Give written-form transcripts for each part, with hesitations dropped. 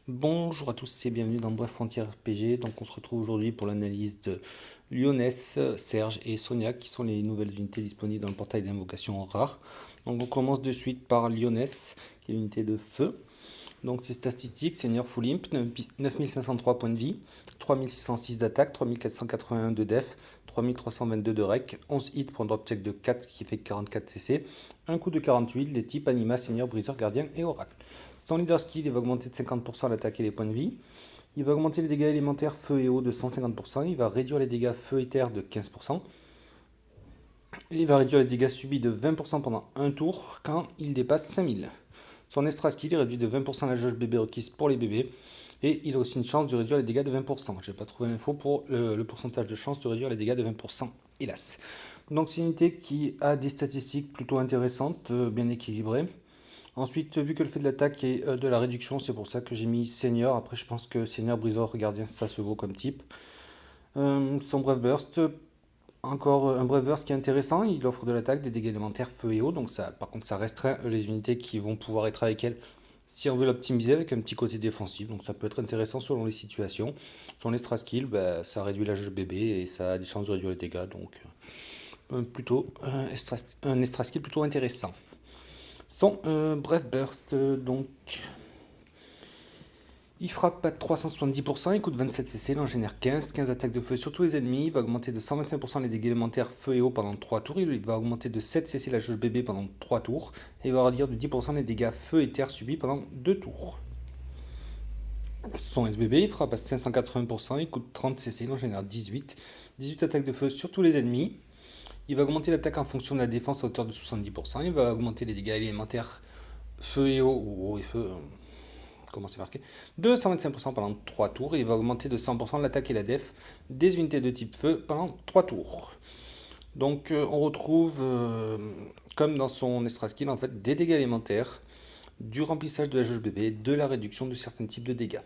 Bonjour à tous et bienvenue dans Bref Frontières RPG. Donc on se retrouve aujourd'hui pour l'analyse de Lyonès, Serge et Sonia qui sont les nouvelles unités disponibles dans le portail d'invocation rare. Donc on commence de suite par Lyonès qui est l'unité de feu. Donc ses statistiques, Seigneur Full Imp, 9503 points de vie, 3606 d'attaque, 3481 de def, 3322 de rec, 11 hits pour un drop check de 4 ce qui fait 44 CC, un coup de 48, les types Anima, Seigneur, Briseur, Gardien et Oracle. Son leader skill, il va augmenter de 50% l'attaque et les points de vie. Il va augmenter les dégâts élémentaires feu et eau de 150%. Il va réduire les dégâts feu et terre de 15%. Il va réduire les dégâts subis de 20% pendant un tour quand il dépasse 5000. Son extra skill, il réduit de 20% la jauge bébé requise pour les bébés. Et il a aussi une chance de réduire les dégâts de 20%. Je n'ai pas trouvé l'info pour le pourcentage de chance de réduire les dégâts de 20%, hélas. Donc c'est une unité qui a des statistiques plutôt intéressantes, bien équilibrées. Ensuite, vu que le fait de l'attaque et de la réduction, c'est pour ça que j'ai mis Seigneur. Après, je pense que Seigneur, Briseur, Gardien, ça se vaut comme type. Son Brave Burst, encore un Brave Burst qui est intéressant. Il offre de l'attaque, des dégâts élémentaires, feu et eau. Donc ça, par contre, ça restreint les unités qui vont pouvoir être avec elle si on veut l'optimiser avec un petit côté défensif. Donc ça peut être intéressant selon les situations. Son extra skill, bah, ça réduit la jauge bébé et ça a des chances de réduire les dégâts. Donc plutôt un extra skill plutôt intéressant. Son Breath Burst, donc il frappe à 370%, il coûte 27 CC, il en génère 15 attaques de feu sur tous les ennemis, il va augmenter de 125% les dégâts élémentaires feu et eau pendant 3 tours, il va augmenter de 7 CC la jauge bébé pendant 3 tours, et il va réduire de 10% les dégâts feu et terre subis pendant 2 tours. Son SBB, il frappe à 580%, il coûte 30 CC, il en génère 18 attaques de feu sur tous les ennemis. Il va augmenter l'attaque en fonction de la défense à hauteur de 70%, il va augmenter les dégâts élémentaires feu et eau, ou eau et feu, comment c'est marqué, de 125% pendant 3 tours, et il va augmenter de 100% l'attaque et la def des unités de type feu pendant 3 tours. Donc on retrouve, comme dans son extra skill, en fait, des dégâts élémentaires, du remplissage de la jauge bébé, de la réduction de certains types de dégâts.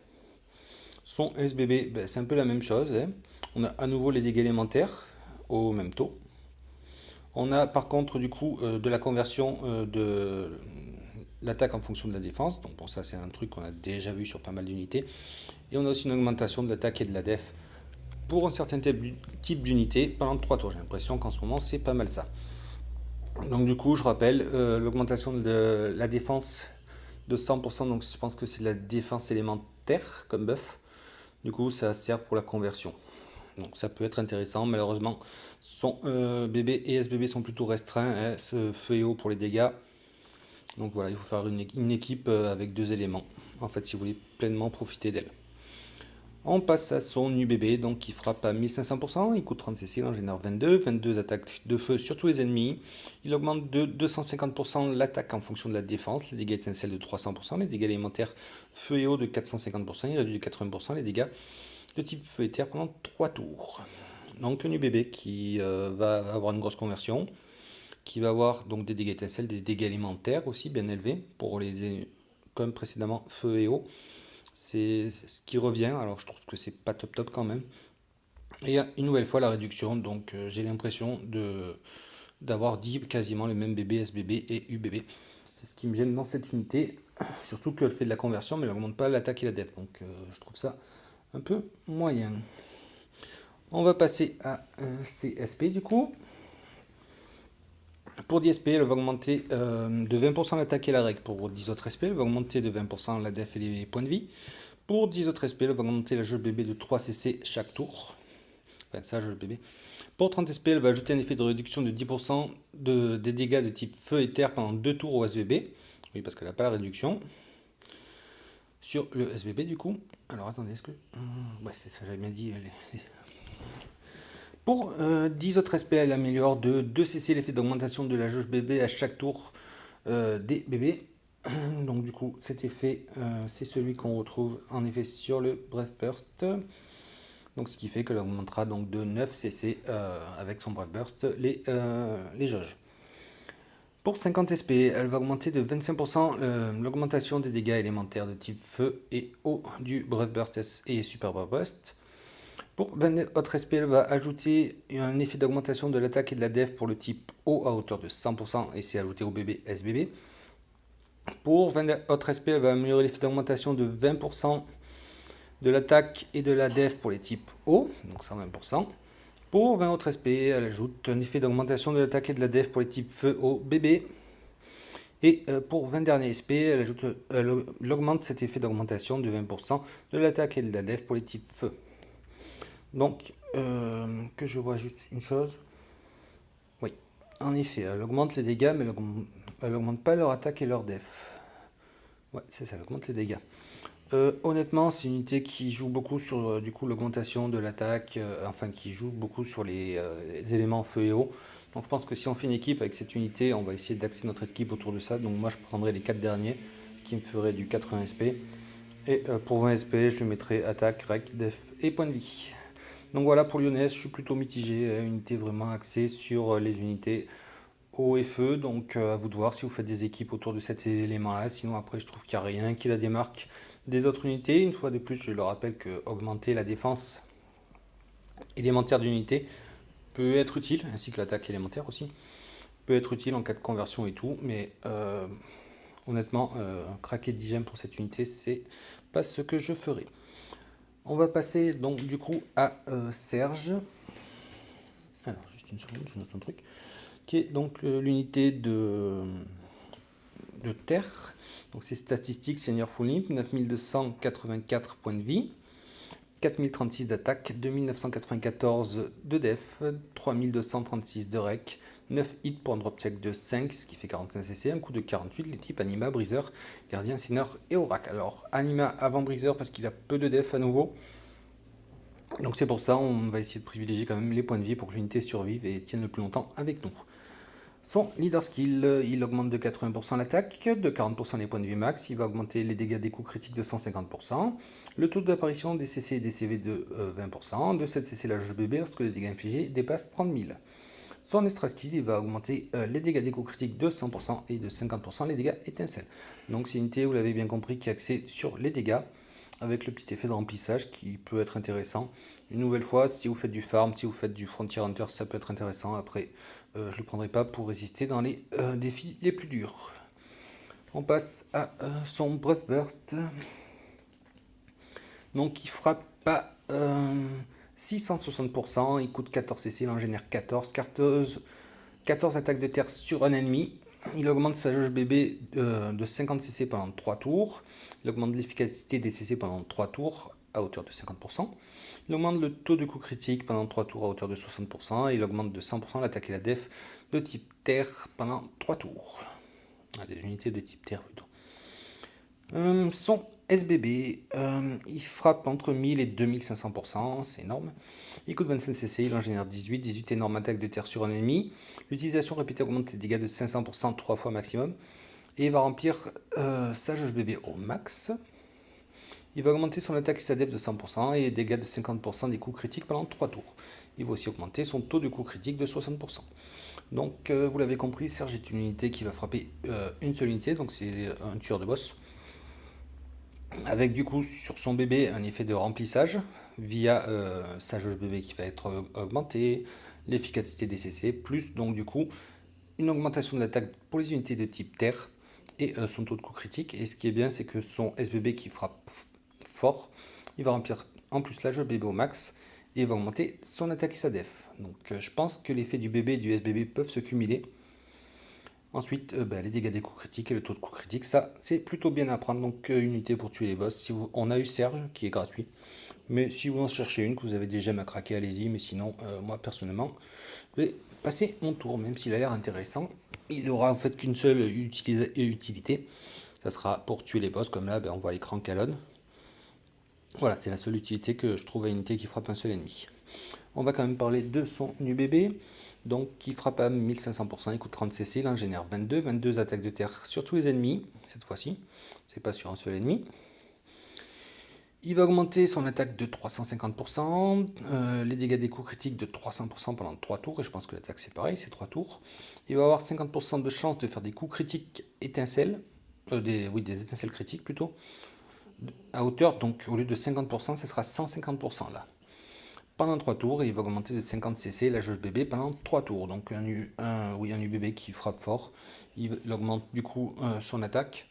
Son SBB, ben, c'est un peu la même chose, hein. On a à nouveau les dégâts élémentaires au même taux. On a par contre du coup de la conversion de l'attaque en fonction de la défense. Donc bon, ça c'est un truc qu'on a déjà vu sur pas mal d'unités. Et on a aussi une augmentation de l'attaque et de la def pour un certain type d'unité pendant 3 tours. J'ai l'impression qu'en ce moment c'est pas mal ça. Donc du coup je rappelle l'augmentation de la défense de 100%. Donc je pense que c'est de la défense élémentaire comme buff. Du coup ça sert pour la conversion. Donc ça peut être intéressant. Malheureusement, son BB et SBB sont plutôt restreints, hein, ce feu et eau pour les dégâts. Donc voilà, il faut faire une équipe avec 2 éléments, en fait, si vous voulez pleinement profiter d'elle. On passe à son UBB, donc qui frappe à 1500%, il coûte 30 CC, il en génère 22 attaques de feu sur tous les ennemis. Il augmente de 250% l'attaque en fonction de la défense, les dégâts étincelles de 300%, les dégâts élémentaires feu et eau de 450%, il réduit de 80% les dégâts de type feu et terre pendant 3 tours. Donc un UBB qui va avoir une grosse conversion, qui va avoir donc des dégâts étincelles, des dégâts alimentaires aussi bien élevés pour les comme précédemment feu et eau. C'est ce qui revient, alors je trouve que c'est pas top quand même. Et une nouvelle fois la réduction, donc j'ai l'impression d'avoir dit quasiment les mêmes BB, SBB et UBB. C'est ce qui me gêne dans cette unité, surtout qu'elle fait de la conversion mais elle n'augmente pas l'attaque et la def, donc je trouve ça un peu moyen. On va passer à CSP du coup. Pour 10 SP, elle va augmenter de 20% l'attaque et la règle. Pour 10 autres SP, elle va augmenter de 20% la def et les points de vie. Pour 10 autres SP, elle va augmenter la jauge bébé de 3 CC chaque tour. Enfin, ça, jauge bébé. Pour 30 SP, elle va ajouter un effet de réduction de 10% des dégâts de type feu et terre pendant 2 tours au SBB. Oui, parce qu'elle n'a pas la réduction. Sur le SBB, du coup. Alors, attendez, est-ce que... ouais, c'est ça, j'avais bien dit. Pour 10 autres SP, elle améliore de 2 CC l'effet d'augmentation de la jauge bébé à chaque tour des bébés. Donc du coup, cet effet, c'est celui qu'on retrouve en effet sur le Breath Burst. Donc ce qui fait qu'elle augmentera donc de 9 CC avec son Breath Burst les jauges. Pour 50 SP, elle va augmenter de 25% l'augmentation des dégâts élémentaires de type feu et eau du Breath Burst et Super Breath Burst. Pour 20 autres SP, elle va ajouter un effet d'augmentation de l'attaque et de la def pour le type eau à hauteur de 100% et c'est ajouté au bébé SBB. Pour 20 autres SP, elle va améliorer l'effet d'augmentation de 20% de l'attaque et de la def pour les types O, donc 120%. Pour 20 autres SP, elle ajoute un effet d'augmentation de l'attaque et de la def pour les types feu, eau, bébé. Et pour 20 derniers SP, elle augmente cet effet d'augmentation de 20% de l'attaque et de la def pour les types feu. Donc, que je vois juste une chose. Oui, en effet, elle augmente les dégâts, mais elle augmente pas leur attaque et leur def. Ouais, c'est ça, elle augmente les dégâts. Honnêtement, c'est une unité qui joue beaucoup sur du coup l'augmentation de l'attaque, enfin qui joue beaucoup sur les éléments feu et eau. Donc je pense que si on fait une équipe avec cette unité, on va essayer d'axer notre équipe autour de ça. Donc moi je prendrai les 4 derniers qui me feraient du 80 SP. Et pour 20 SP, je mettrai attaque, rec, def et point de vie. Donc voilà pour Lyonnaise, je suis plutôt mitigé, unité vraiment axée sur les unités eau et feu, donc à vous de voir si vous faites des équipes autour de cet élément-là. Sinon après je trouve qu'il n'y a rien qui la démarque des autres unités. Une fois de plus, je le rappelle que augmenter la défense élémentaire d'unité peut être utile, ainsi que l'attaque élémentaire aussi, peut être utile en cas de conversion et tout, mais honnêtement, craquer 10 gemmes pour cette unité, c'est pas ce que je ferai. On va passer donc du coup à Serge. Alors, juste une seconde, je note un truc. Qui est donc l'unité de terre. Donc c'est statistique, senior full limp, 9284 points de vie, 4036 d'attaque, 2994 de def, 3236 de rec, 9 hits pour un drop check de 5, ce qui fait 45 cc, un coup de 48, les types Anima, Briseur, Gardien, Sinner et Oracle. Alors Anima avant Briseur parce qu'il a peu de def à nouveau. Donc c'est pour ça on va essayer de privilégier quand même les points de vie pour que l'unité survive et tienne le plus longtemps avec nous. Son leader skill, il augmente de 80% l'attaque, de 40% les points de vie max, il va augmenter les dégâts des coups critiques de 150%, le taux d'apparition des CC et des CV de 20%, de 7 CC la jauge bébé lorsque les dégâts infligés dépassent 30 000. Son extra skill, il va augmenter les dégâts des coups critiques de 100% et de 50% les dégâts étincelles. Donc c'est une unité, vous l'avez bien compris, qui est axée sur les dégâts, avec le petit effet de remplissage qui peut être intéressant. Une nouvelle fois, si vous faites du farm, si vous faites du Frontier Hunter, ça peut être intéressant. Après, je ne le prendrai pas pour résister dans les défis les plus durs. On passe à son Breath Burst. Donc il frappe à 660%, il coûte 14 CC, il en génère 14. 14 attaques de terre sur un ennemi. Il augmente sa jauge bébé de 50 CC pendant 3 tours. Il augmente l'efficacité des CC pendant 3 tours à hauteur de 50%. Il augmente le taux de coup critique pendant 3 tours à hauteur de 60%. Et il augmente de 100% l'attaque et la def de type terre pendant 3 tours. Des unités de type terre plutôt. Son SBB, il frappe entre 1000 et 2500%, c'est énorme. Il coûte 25 CC, il en génère 18, 18 énormes attaques de terre sur un ennemi. L'utilisation répétée augmente les dégâts de 500%, 3 fois maximum. Et il va remplir sa jauge bébé au max. Il va augmenter son attaque et sa def de 100% et les dégâts de 50% des coups critiques pendant 3 tours. Il va aussi augmenter son taux de coups critiques de 60%. Donc vous l'avez compris, Serge est une unité qui va frapper une seule unité, donc c'est un tueur de boss. Avec du coup sur son bébé un effet de remplissage via sa jauge bébé qui va être augmentée, l'efficacité des CC, plus donc du coup une augmentation de l'attaque pour les unités de type terre et son taux de coup critique. Et ce qui est bien, c'est que son SBB qui frappe fort, il va remplir en plus la jauge bébé au max et il va augmenter son attaque et sa def. Donc je pense que l'effet du bébé et du SBB peuvent se cumuler. Ensuite, les dégâts des coups critiques et le taux de coups critiques, ça c'est plutôt bien à prendre. Donc une unité pour tuer les boss. Si on a eu Serge qui est gratuit. Mais si vous en cherchez une, que vous avez des gemmes à craquer, allez-y. Mais sinon, moi personnellement, je vais passer mon tour, même s'il a l'air intéressant. Il aura en fait qu'une seule utilité. Ça sera pour tuer les boss, comme là on voit l'écran Calonne. Voilà, c'est la seule utilité que je trouve à une unité qui frappe un seul ennemi. On va quand même parler de son UBB, donc qui frappe à 1500%, il coûte 30 CC, il en génère 22, 22 attaques de terre sur tous les ennemis, cette fois-ci, c'est pas sur un seul ennemi. Il va augmenter son attaque de 350%, les dégâts des coups critiques de 300% pendant 3 tours, et je pense que l'attaque c'est pareil, c'est 3 tours. Il va avoir 50% de chance de faire des coups critiques étincelles, des étincelles critiques plutôt, à hauteur, donc au lieu de 50%, ce sera 150% là. Pendant 3 tours, et il va augmenter de 50 CC la jauge bébé pendant 3 tours. Donc un UBB qui frappe fort. Il augmente du coup son attaque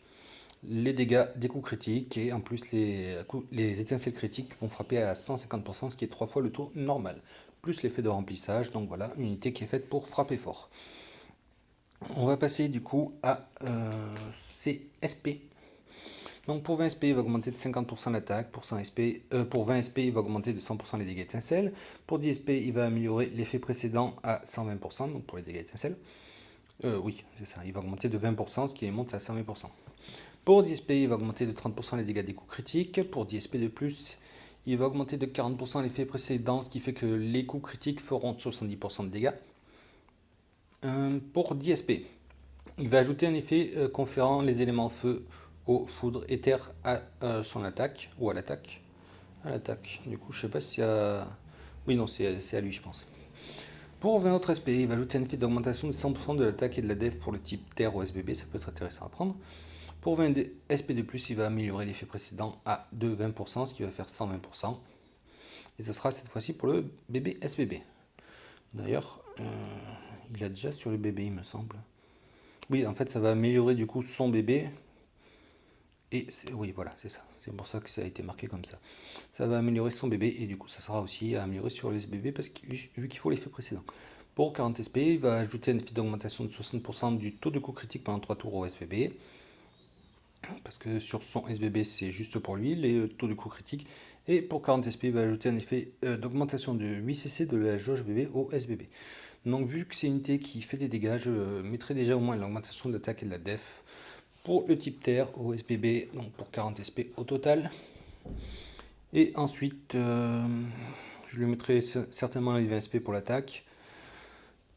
les dégâts des coups critiques, et en plus les étincelles critiques vont frapper à 150%, ce qui est 3 fois le taux normal, plus l'effet de remplissage. Donc voilà, une unité qui est faite pour frapper fort. On va passer du coup à CSP. Donc pour 20 SP, il va augmenter de 50% l'attaque, pour 20 SP, il va augmenter de 100% les dégâts étincelles. Pour 10 SP, il va améliorer l'effet précédent à 120%, donc pour les dégâts étincelles. Oui, c'est ça, il va augmenter de 20%, ce qui monte à 120%. Pour 10 SP, il va augmenter de 30% les dégâts des coups critiques. Pour 10 SP de plus, il va augmenter de 40% l'effet précédent, ce qui fait que les coups critiques feront 70% de dégâts. Pour 10 SP, il va ajouter un effet conférant les éléments feu, eau, foudre, éther à son attaque, ou à l'attaque. À l'attaque, du coup, je sais pas si oui, non, c'est à lui, je pense. Pour 20 autres SP, il va ajouter un effet d'augmentation de 100% de l'attaque et de la def pour le type terre ou SBB, ça peut être intéressant à prendre. Pour 20 SP de plus, il va améliorer l'effet précédent à 20%, ce qui va faire 120%. Et ce sera cette fois-ci pour le bébé SBB. D'ailleurs, il a déjà sur le bébé, il me semble. Oui, en fait, ça va améliorer du coup son bébé. Et oui, voilà, c'est ça. C'est pour ça que ça a été marqué comme ça. Ça va améliorer son bébé et du coup, ça sera aussi amélioré sur le SBB parce que vu qu'il faut l'effet précédent. Pour 40 SP, il va ajouter un effet d'augmentation de 60% du taux de coup critique pendant 3 tours au SBB. Parce que sur son SBB, c'est juste pour lui, les taux de coup critique. Et pour 40 SP, il va ajouter un effet d'augmentation de 8 cc de la jauge BB au SBB. Donc vu que c'est une unité qui fait des dégâts, je mettrai déjà au moins l'augmentation de l'attaque et de la def pour le type terre au SBB, donc pour 40 SP au total. Et ensuite, je lui mettrai certainement les 20 SP pour l'attaque.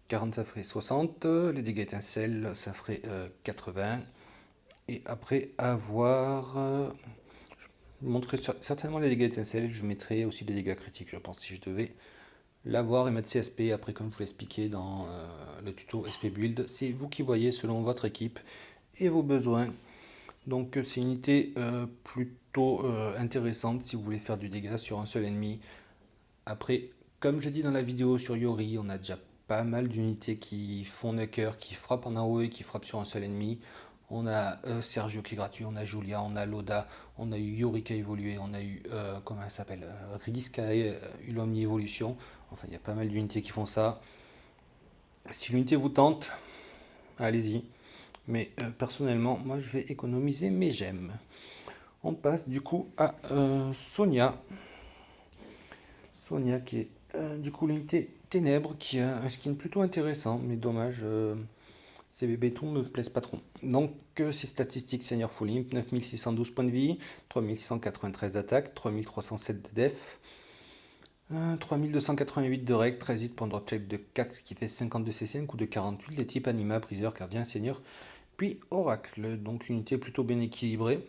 40 ça ferait 60, les dégâts étincelles ça ferait 80. Et après avoir, je montrerai certainement les dégâts étincelles, je mettrai aussi les dégâts critiques, je pense, si je devais l'avoir et mettre CSP. Après, comme je vous l'ai expliqué dans le tuto SP Build, c'est vous qui voyez selon votre équipe et vos besoins. Donc c'est une unité plutôt intéressante si vous voulez faire du dégât sur un seul ennemi. Après, comme je dis dans la vidéo sur Yori, on a déjà pas mal d'unités qui font Nucker, qui frappent en AOE et qui frappent sur un seul ennemi. On a Sergio qui est gratuit, on a Julia, on a Loda, on a eu Yori qui a évolué, on a eu, comment elle s'appelle, Riz qui a eu l'omni-évolution. Enfin, il y a pas mal d'unités qui font ça. Si l'unité vous tente, allez-y. Mais personnellement, moi je vais économiser mes gemmes. On passe du coup à Sonia. Sonia qui est du coup l'unité Ténèbres qui a un skin plutôt intéressant, mais dommage, ces bébés tout me plaisent pas trop. Donc ses statistiques Seigneur Full Imp, 9612 points de vie, 3693 d'attaque, 3307 de def, 3288 de règle, 13 hits pour un drop check de 4, ce qui fait 52 CC, un coup de 48, les types Anima, Briseur, Gardien, Seigneur, puis Oracle. Donc une unité plutôt bien équilibrée.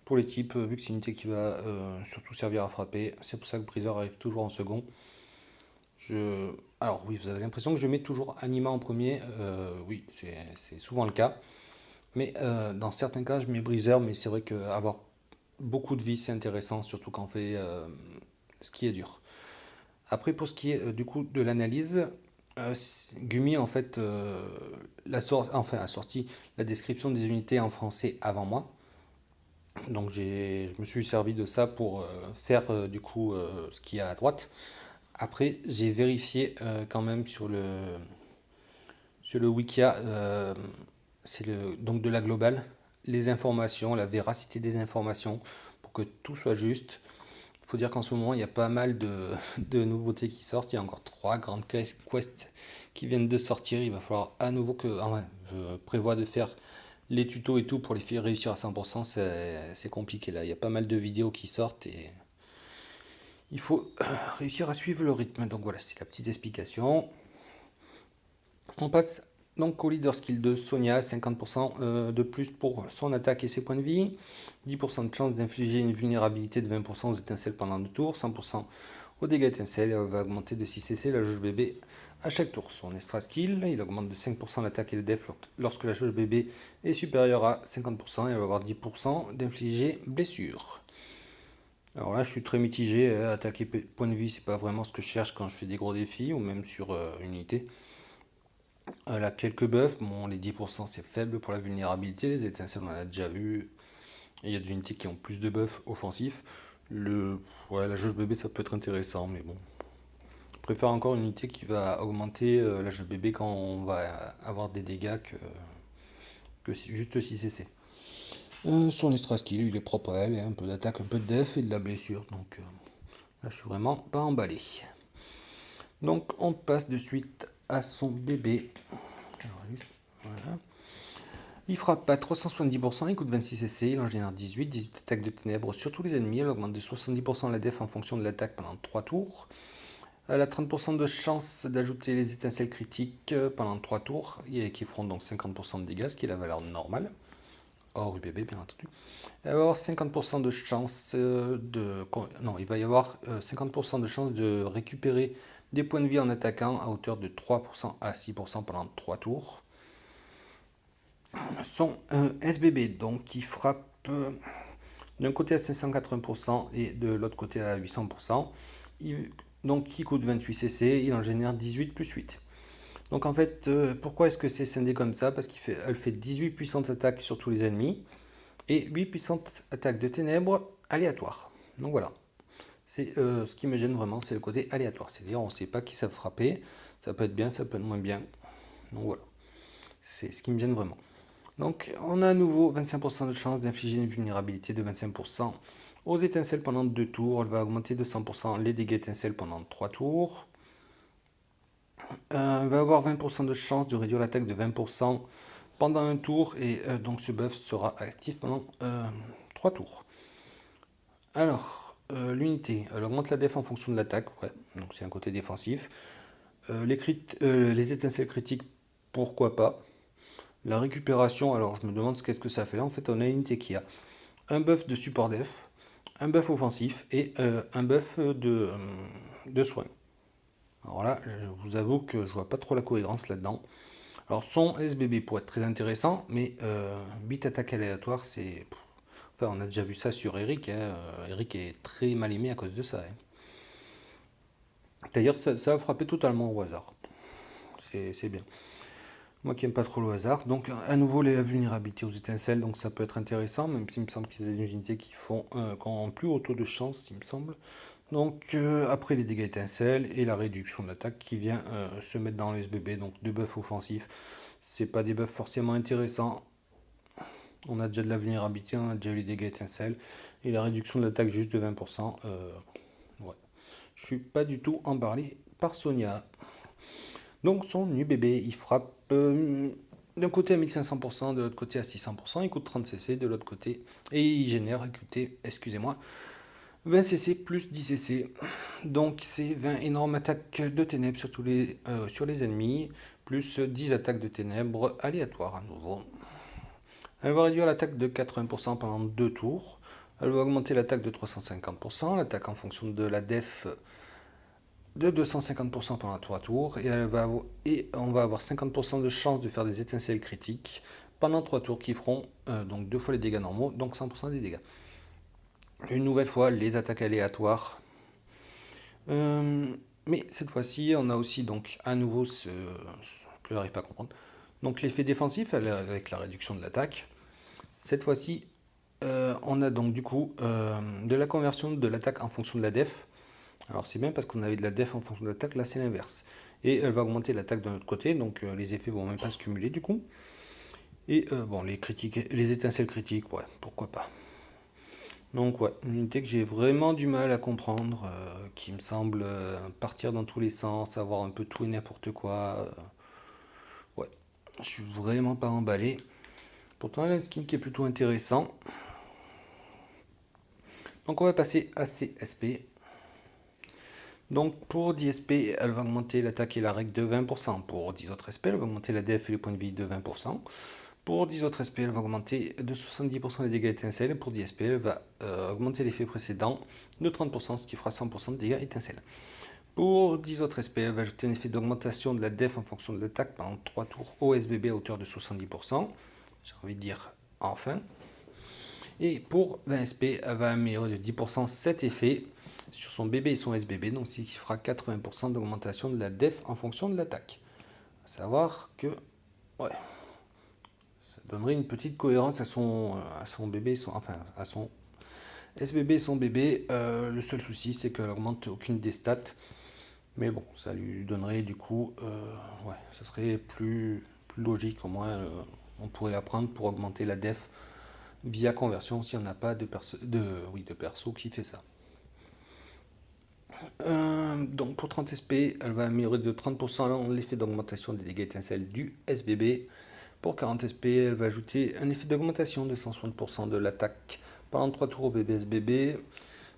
Pour les types, vu que c'est une unité qui va surtout servir à frapper, c'est pour ça que Briseur arrive toujours en second. Alors oui, vous avez l'impression que je mets toujours Anima en premier, oui, c'est souvent le cas. Mais dans certains cas, je mets Briseur, mais c'est vrai qu'avoir beaucoup de vie, c'est intéressant, surtout quand on fait ce qui est dur. Après, pour ce qui est du coup de l'analyse, Gumi en fait a sorti la description des unités en français avant moi. Donc je me suis servi de ça pour faire du coup ce qu'il y a à droite. Après, j'ai vérifié quand même sur le Wikia, donc de la globale, les informations, la véracité des informations, pour que tout soit juste. Il faut dire qu'en ce moment, il y a pas mal de nouveautés qui sortent. Il y a encore 3 grandes quests qui viennent de sortir. Il va falloir à nouveau que... Ah ouais, je prévois de faire les tutos et tout pour les faire réussir à 100%. C'est compliqué là. Il y a pas mal de vidéos qui sortent et il faut réussir à suivre le rythme. Donc voilà, c'était la petite explication. On passe donc au leader skill de Sonia, 50% de plus pour son attaque et ses points de vie, 10% de chance d'infliger une vulnérabilité de 20% aux étincelles pendant 2 tours, 100% aux dégâts étincelles, elle va augmenter de 6 cc la jauge bébé à chaque tour. Son extra skill, il augmente de 5% l'attaque et le def lorsque la jauge bébé est supérieure à 50%, et elle va avoir 10% d'infliger blessure. Alors là, je suis très mitigé, attaquer point de vie, c'est pas vraiment ce que je cherche quand je fais des gros défis ou même sur une unité. Elle a quelques buffs, bon les 10% c'est faible pour la vulnérabilité, les étincelles on en a déjà vu, il y a des unités qui ont plus de buffs offensifs. La jauge bébé ça peut être intéressant, mais bon. Je préfère encore une unité qui va augmenter la jauge bébé quand on va avoir des dégâts que juste 6 CC. Son extra skill, il est propre à elle, il y a un peu d'attaque, un peu de def et de la blessure, donc là je suis vraiment pas emballé. Donc on passe de suite à son bébé. Alors, voilà. Il frappe à 370%, il coûte 26 CC, il en génère 18 attaques de ténèbres sur tous les ennemis, elle augmente de 70% la def en fonction de l'attaque pendant 3 tours. Elle a 30% de chance d'ajouter les étincelles critiques pendant 3 tours, qui feront donc 50% de dégâts, ce qui est la valeur normale, hors UBB bien entendu. Il va y avoir 50% de chance Non, il va y avoir 50% de chance de récupérer des points de vie en attaquant à hauteur de 3% à 6% pendant 3 tours. Son SBB, donc qui frappe d'un côté à 580% et de l'autre côté à 800%. Donc qui coûte 28 CC, il en génère 18 plus 8. Donc en fait, pourquoi est-ce que c'est scindé comme ça? Parce qu'elle fait 18 puissantes attaques sur tous les ennemis et 8 puissantes attaques de ténèbres aléatoires. Donc voilà. C'est ce qui me gêne vraiment, c'est le côté aléatoire. C'est-à-dire on ne sait pas qui ça va frapper, ça peut être bien, ça peut être moins bien. Donc voilà. C'est ce qui me gêne vraiment. Donc on a à nouveau 25% de chance d'infliger une vulnérabilité de 25% aux étincelles pendant 2 tours. Elle va augmenter de 100% les dégâts étincelles pendant 3 tours. Elle va avoir 20% de chance de réduire l'attaque de 20% pendant un tour. Et donc ce buff sera actif pendant 3 tours. Alors, l'unité, elle augmente la def en fonction de l'attaque. Ouais, donc c'est un côté défensif. Les étincelles critiques, pourquoi pas. La récupération, alors je me demande qu'est-ce que ça fait. En fait, on a une unité qui a un buff de support def, un buff offensif et un buff de soin. Alors là, je vous avoue que je vois pas trop la cohérence là-dedans. Alors son SBB pourrait être très intéressant, mais 8 attaques aléatoires, c'est... Enfin, on a déjà vu ça sur Eric. Eric est très mal aimé à cause de ça. D'ailleurs, ça va frapper totalement au hasard. C'est bien. Moi qui n'aime pas trop le hasard. Donc à nouveau les vulnérabilités aux étincelles, donc ça peut être intéressant, même s'il me semble qu'il y a des unités qui ont plus haut taux de chance, il me semble. Donc après les dégâts étincelles et la réduction de l'attaque qui vient se mettre dans les SBB, donc deux buffs offensifs. C'est pas des buffs forcément intéressants. On a déjà de la vulnérabilité, on a déjà eu les dégâts étincelles et la réduction de l'attaque juste de 20%. Ouais. Je suis pas du tout emballé par Sonia. Donc son UBB, il frappe d'un côté à 1500%, de l'autre côté à 600%, il coûte 30 CC de l'autre côté, et il génère, écoutez, excusez-moi, 20 CC plus 10 CC. Donc c'est 20 énormes attaques de ténèbres sur les ennemis, plus 10 attaques de ténèbres aléatoires à nouveau. Elle va réduire l'attaque de 80% pendant 2 tours. Elle va augmenter l'attaque de 350%, l'attaque en fonction de la def de 250% pendant 3 tours et on va avoir 50% de chance de faire des étincelles critiques pendant 3 tours qui feront donc 2 fois les dégâts normaux, donc 100% des dégâts. Une nouvelle fois, les attaques aléatoires. Mais cette fois-ci, on a aussi donc à nouveau ce que je n'arrive pas à comprendre. Donc l'effet défensif avec la réduction de l'attaque. Cette fois-ci, on a donc du coup de la conversion de l'attaque en fonction de la def. Alors c'est bien parce qu'on avait de la def en fonction de l'attaque, là c'est l'inverse. Et elle va augmenter l'attaque de notre côté, donc les effets vont même pas se cumuler du coup. Et bon, les étincelles critiques, ouais, pourquoi pas. Donc ouais, une unité que j'ai vraiment du mal à comprendre, qui me semble partir dans tous les sens, avoir un peu tout et n'importe quoi. Ouais, je suis vraiment pas emballé. Pourtant elle a un skin qui est plutôt intéressant. Donc on va passer à CSP. Donc pour 10 SP, elle va augmenter l'attaque et la règle de 20%. Pour 10 autres SP, elle va augmenter la def et les points de vie de 20%. Pour 10 autres SP, elle va augmenter de 70% les dégâts étincelles. Et pour 10 SP, elle va augmenter l'effet précédent de 30%, ce qui fera 100% de dégâts étincelles. Pour 10 autres SP, elle va ajouter un effet d'augmentation de la def en fonction de l'attaque pendant 3 tours au SBB à hauteur de 70%. J'ai envie de dire enfin. Et pour 20 SP, elle va améliorer de 10% cet effet sur son BB et son SBB, donc ce qui fera 80% d'augmentation de la def en fonction de l'attaque. À savoir que, ouais, ça donnerait une petite cohérence à son bébé, enfin à son SBB et son bébé. Le seul souci, c'est qu'elle augmente aucune des stats. Mais bon, ça lui donnerait du coup, ouais, ça serait plus logique. Au moins, on pourrait la prendre pour augmenter la def via conversion si on n'a pas de perso qui fait ça. Donc pour 30 SP, elle va améliorer de 30% l'effet d'augmentation des dégâts étincelles du SBB. Pour 40 SP, elle va ajouter un effet d'augmentation de 160% de l'attaque pendant 3 tours au bébé SBB.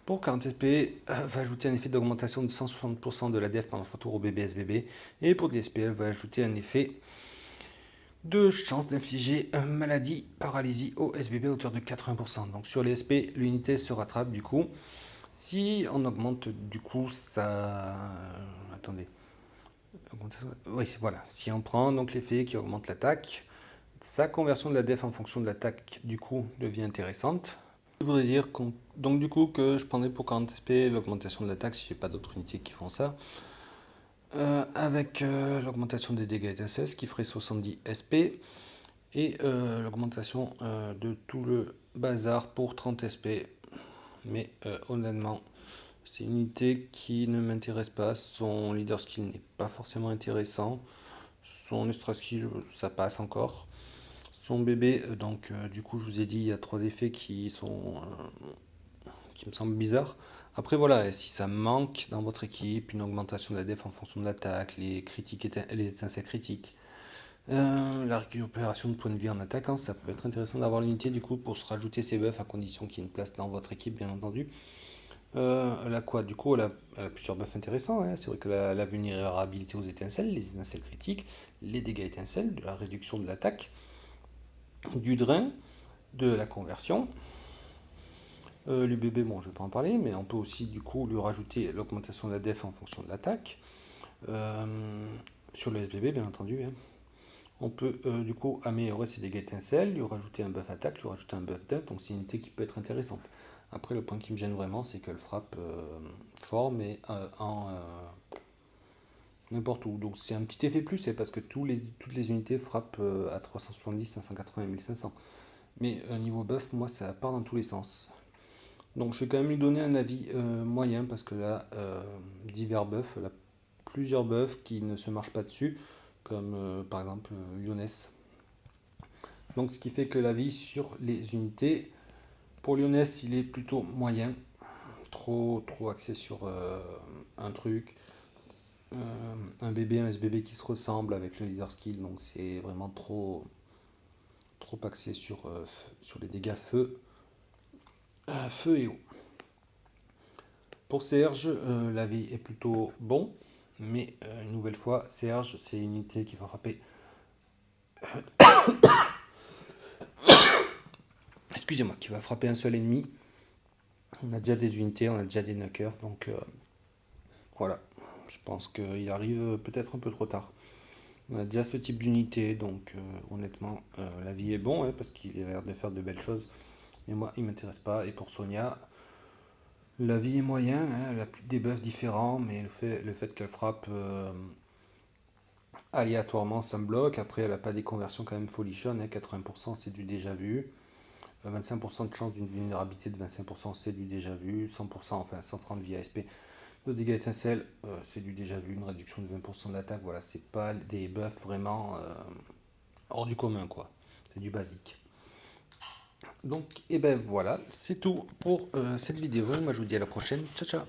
Pour 40 SP, elle va ajouter un effet d'augmentation de 160% de la def pendant 3 tours au bébé SBB. Et pour 10 SP, elle va ajouter un effet de chance d'infliger maladie, paralysie au SBB à hauteur de 80%. Donc sur les SP, l'unité se rattrape du coup. Si on augmente du coup ça... Attendez. Oui, voilà. Si on prend donc l'effet qui augmente l'attaque, sa conversion de la def en fonction de l'attaque du coup devient intéressante. Je voudrais dire donc du coup que je prendrais pour 40 SP l'augmentation de l'attaque si j'ai pas d'autres unités qui font ça. Avec l'augmentation des dégâts étincelles qui ferait 70 SP et l'augmentation de tout le bazar pour 30 SP. Mais honnêtement, c'est une unité qui ne m'intéresse pas. Son leader skill n'est pas forcément intéressant. Son extra skill, ça passe encore. Son bébé, donc du coup, je vous ai dit, il y a 3 effets qui me semblent bizarres. Après, voilà, si ça manque dans votre équipe, une augmentation de la def en fonction de l'attaque, les critiques, les étincelles critiques, la récupération de points de vie en attaquant, ça peut être intéressant d'avoir l'unité du coup pour se rajouter ses buffs à condition qu'il y ait une place dans votre équipe, bien entendu. Elle a quoi? Du coup, elle a plusieurs buffs intéressants, hein. C'est vrai que la vulnérabilité aux étincelles, les étincelles critiques, les dégâts étincelles, de la réduction de l'attaque, du drain, de la conversion. Le bébé, bon, je ne vais pas en parler, mais on peut aussi du coup lui rajouter l'augmentation de la def en fonction de l'attaque. Sur le SBB, bien entendu, hein. On peut du coup améliorer ses dégâts étincelles, lui rajouter un buff attaque, lui rajouter un buff def, donc c'est une unité qui peut être intéressante. Après, le point qui me gêne vraiment, c'est qu'elle frappe fort, mais en n'importe où. Donc c'est un petit effet plus, c'est parce que toutes les unités frappent à 370, 580 et 1500. Mais niveau buff, moi, ça part dans tous les sens. Donc je vais quand même lui donner un avis moyen, parce que là, divers buffs, là, plusieurs buffs qui ne se marchent pas dessus, comme par exemple Lyonès. Donc ce qui fait que l'avis sur les unités, pour Lyonès, il est plutôt moyen, trop axé sur un truc, un bébé, un SBB qui se ressemble avec le leader skill, donc c'est vraiment trop axé sur les dégâts feu et eau. Pour Serge, l'avis est plutôt bon, mais une nouvelle fois, Serge, c'est une unité qui va frapper. Excusez-moi, qui va frapper un seul ennemi. On a déjà des unités, on a déjà des knockers, donc voilà. Je pense qu'il arrive peut-être un peu trop tard. On a déjà ce type d'unité, donc honnêtement, l'avis est bon, hein, parce qu'il a l'air de faire de belles choses. Mais moi, il ne m'intéresse pas. Et pour Sonia, l'avis est moyen, hein, elle a des buffs différents, mais le fait qu'elle frappe aléatoirement, ça me bloque. Après, elle n'a pas des conversions quand même folichonnes, hein, 80% c'est du déjà vu. 25% de chance d'une vulnérabilité de 25% c'est du déjà vu. 100%, enfin 130 via SP. Le dégâts étincelle, c'est du déjà vu, une réduction de 20% de l'attaque, voilà, c'est pas des buffs vraiment hors du commun, quoi. C'est du basique. Donc, et ben voilà, c'est tout pour cette vidéo. Moi, je vous dis à la prochaine. Ciao, ciao.